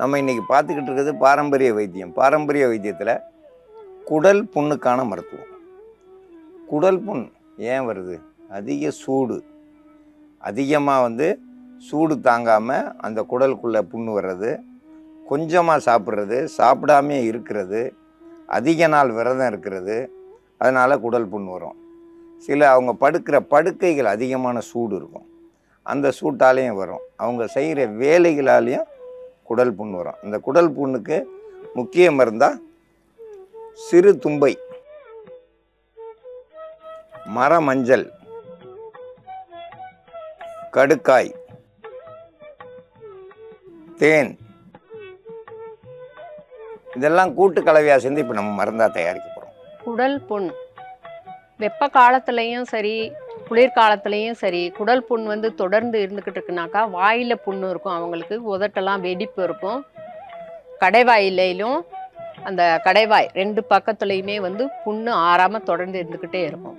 நம்ம இன்றைக்கி பார்த்துக்கிட்டு இருக்கிறது பாரம்பரிய வைத்தியம். பாரம்பரிய வைத்தியத்தில் குடல் புண்ணுக்கான மருத்துவம். குடல் புண் ஏன் வருது? அதிக சூடு, அதிகமாக சூடு தாங்காமல் அந்த குடலுக்குள்ளே புண்ணு வர்றது, கொஞ்சமாக சாப்பிட்றது, சாப்பிடாமே இருக்கிறது, அதிக நாள் விரதம் இருக்கிறது, அதனால் குடல் புண் வரும். அவங்க படுக்கிற படுக்கைகள் அதிகமான சூடு இருக்கும், அந்த சூட்டாலேயும் வரும். அவங்க செய்கிற வேலைகளாலேயும் குடல் புண் வரும். இந்த குடல் புண்ணுக்கு முக்கிய மருந்தா சிறு தும்பை, மர மஞ்சள், கடுக்காய், தேன், இதெல்லாம் கூட்டு கலவையாக சேர்ந்து இப்போ நம்ம மருந்தாக தயாரிக்க போகிறோம். குடல் புண் வெப்ப காலத்துலேயும் சரி, குளிர்காலத்துலேயும் சரி, குடல் புண் தொடர்ந்து இருந்துக்கிட்டு இருக்குனாக்கா வாயில் புண்ணு இருக்கும், அவங்களுக்கு உதட்டெல்லாம் வெடிப்பு இருக்கும். கடைவாயிலையும் அந்த கடைவாய் 2 பக்கத்துலேயுமே புண்ணு ஆறாமல் தொடர்ந்து இருந்துக்கிட்டே இருக்கும்.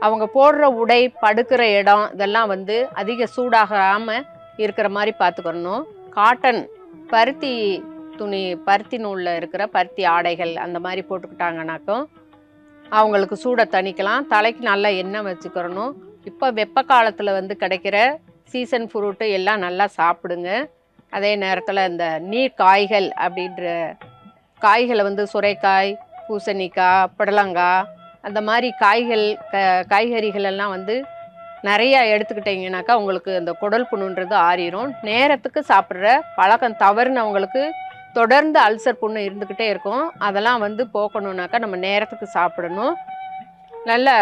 அவங்க போடுற உடை, படுக்கிற இடம் இதெல்லாம் அதிக சூடாகாமல் இருக்கிற மாதிரி பார்த்துக்கணும். காட்டன், பருத்தி துணி, பருத்தி நூலில் இருக்கிற பருத்தி ஆடைகள் அந்த மாதிரி போட்டுக்கிட்டாங்கனாக்கும் அவங்களுக்கு சூடை தணிக்கலாம். தலைக்கு நல்லா எண்ணெய் வச்சுக்கிறணும். இப்போ வெப்ப காலத்தில் கிடைக்கிற சீசன் ஃப்ரூட்டு எல்லாம் நல்லா சாப்பிடுங்க. அதே நேரத்தில் இந்த நீர் காய்கள் அப்படின்ற காய்களை சுரைக்காய், பூசணிக்காய், புடலங்காய் அந்த மாதிரி காய்கறிகள் எல்லாம் நிறையா எடுத்துக்கிட்டிங்கனாக்கா உங்களுக்கு அந்த குடல் புண்ணுன்றது ஆறிடும். நேரத்துக்கு சாப்பிட்ற பழக்கம் தவறுனவங்களுக்கு தொடர்ந்து அல்சர் புண்ணு இருந்துக்கிட்டே இருக்கும். அதெல்லாம் போக்கணுன்னாக்கா நம்ம நேரத்துக்கு சாப்பிடணும், நல்லா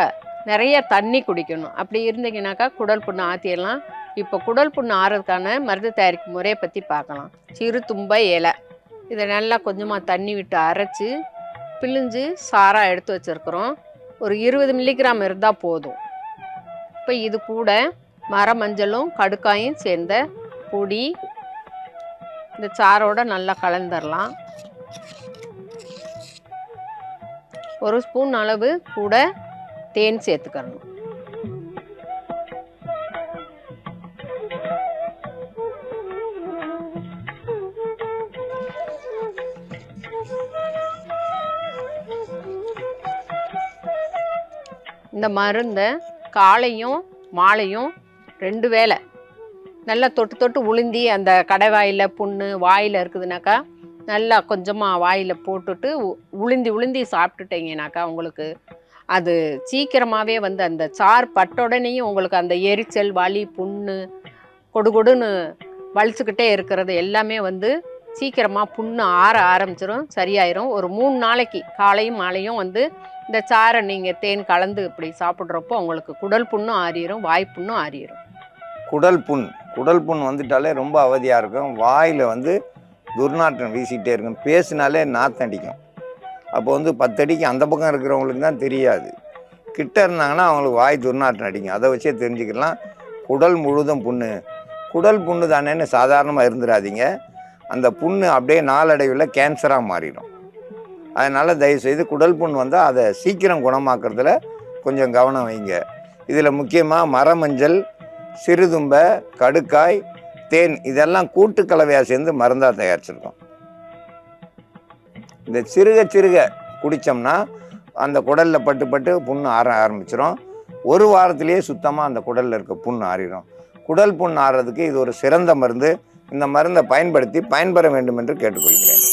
நிறைய தண்ணி குடிக்கணும். அப்படி இருந்தீங்கன்னாக்கா குடல் புண்ணு ஆற்றிடலாம். இப்போ குடல் புண்ணு ஆறதுக்கான மருந்து தயாரிக்கும் முறையை பற்றி பார்க்கலாம். சிறு தும்பை இலை, இதை நல்லா கொஞ்சமாக தண்ணி விட்டு அரைச்சி பிழிஞ்சு சாராக எடுத்து வச்சுருக்குறோம். ஒரு 20 மில்லிகிராம் இருந்தால் போதும். இப்போ இது கூட மர மஞ்சளும் கடுக்காயும் சேர்ந்த பொடி இந்த சாரோட நல்லா கலந்துடலாம். 1 ஸ்பூன் அளவு கூட தேன் சேர்த்துக்கணும். இந்த மருந்தை காலையும் மாலையும் 2 வேளை நல்லா தொட்டு உளுந்தி அந்த கடைவாயில் புண்ணு வாயில் இருக்குதுனாக்கா நல்லா கொஞ்சமாக வாயில் போட்டுட்டு உளுந்தி சாப்பிட்டுட்டீங்கனாக்கா உங்களுக்கு அது சீக்கிரமாகவே அந்த சார் பட்டோடனேயும் உங்களுக்கு அந்த எரிச்சல், வலி, புண்ணு, கொடுன்னு வலிச்சுக்கிட்டே இருக்கிறது எல்லாமே சீக்கிரமாக புண்ணு ஆற ஆரம்பிச்சிடும், சரியாயிரும். ஒரு 3 நாளைக்கு காலையும் மாலையும் இந்த சாரை நீங்கள் தேன் கலந்து இப்படி சாப்பிட்றப்போ உங்களுக்கு குடல் புண்ணும் ஆறிடும், வாய்ப்புண்ணும் ஆறிடும். குடல் புண் வந்துட்டாலே ரொம்ப அவதியாக இருக்கும். வாயில் துர்நாற்றம் வீசிகிட்டே இருக்கும். பேசினாலே நாத்தடிக்கும். அப்போ 10 அடிக்கு அந்த பக்கம் இருக்கிறவங்களுக்கு தான் தெரியாது. கிட்ட இருந்தாங்கன்னா அவங்களுக்கு வாய் துர்நாற்றம் அடிக்கும். அதை வச்சே தெரிஞ்சுக்கலாம் குடல் முழுதும் புண்ணு. குடல் புண்ணு தானேன்னு சாதாரணமாக இருந்துடாதீங்க. அந்த புண்ணு அப்படியே நாளடைவில் கேன்சராக மாறிடும். அதனால் தயவுசெய்து குடல் புண் வந்தால் அதை சீக்கிரம் குணமாக்குறதுல கொஞ்சம் கவனம் வைங்க. இதில் முக்கியமாக மரமஞ்சள், சிறுதும்பை, கடுக்காய், தேன் இதெல்லாம் கூட்டு கலவையாக சேர்ந்து மருந்தாக தயாரிச்சிருக்கோம். இந்த சிறுக குடித்தோம்னா அந்த குடலில் பட்டு புண்ணு ஆற ஆரம்பிச்சிடும். 1 வாரத்திலேயே சுத்தமாக அந்த குடலில் இருக்க புண்ணு ஆறிடும். குடல் புண் ஆறுறதுக்கு இது ஒரு சிறந்த மருந்து. இந்த மருந்தை பயன்படுத்தி பயன்பெற வேண்டும் என்று கேட்டுக்கொள்கிறேன்.